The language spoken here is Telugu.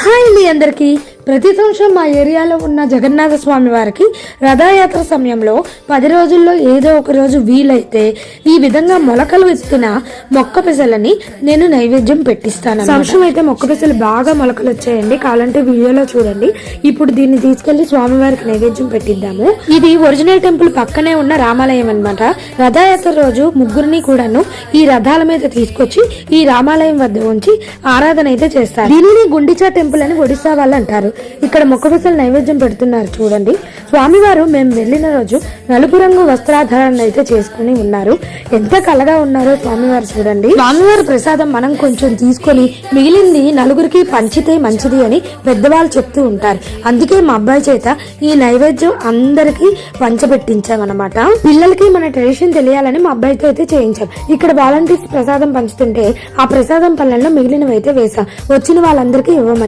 హాయ్ అండి అందరికీ. ప్రతి సంవత్సరం మా ఏరియాలో ఉన్న జగన్నాథ స్వామి వారికి రథయాత్ర సమయంలో 10 రోజుల్లో ఏదో ఒక రోజు వీలైతే ఈ విధంగా మొలకలు విత్తిన మొక్క పెసలని నేను నైవేద్యం పెట్టిస్తాను. సంవత్సరం అయితే మొక్క పెసలు బాగా మొలకలు వచ్చాయండి, కావాలంటే వీడియోలో చూడండి. ఇప్పుడు దీన్ని తీసుకెళ్లి స్వామివారికి నైవేద్యం పెట్టిద్దాము. ఇది ఒరిజినల్ టెంపుల్ పక్కనే ఉన్న రామాలయం అన్నమాట. రథయాత్ర రోజు ముగ్గురిని కూడాను ఈ రథాల మీద తీసుకొచ్చి ఈ రామాలయం వద్ద ఉంచి ఆరాధన అయితే చేస్తారు. దీనిని గుండిచా టెంపుల్ అని ఒడిశా వాళ్ళు అంటారు. ఇక్కడ మొక్క పెసలు నైవేద్యం పెడుతున్నారు చూడండి. స్వామివారు మేము వెళ్లిన రోజు నలుపు రంగు వస్త్రాధారణ అయితే చేసుకుని ఉన్నారు. ఎంత కలగా ఉన్నారో స్వామివారు చూడండి. స్వామివారి ప్రసాదం మనం కొంచెం తీసుకొని మిగిలింది నలుగురికి పంచితే మంచిది అని పెద్దవాళ్ళు చెప్తూ ఉంటారు. అందుకే మా అబ్బాయి చేత ఈ నైవేద్యం అందరికి పంచబెట్టించామన్నమాట. పిల్లలకి మన ట్రెడిషన్ తెలియాలని మా అబ్బాయితో అయితే చేయించాం. ఇక్కడ వాలంటీర్స్ ప్రసాదం పంచుతుంటే ఆ ప్రసాదం పళ్ళల్లో మిగిలినవి అయితే వేసాం. వచ్చిన వాళ్ళందరికీ ఇవ్వమని.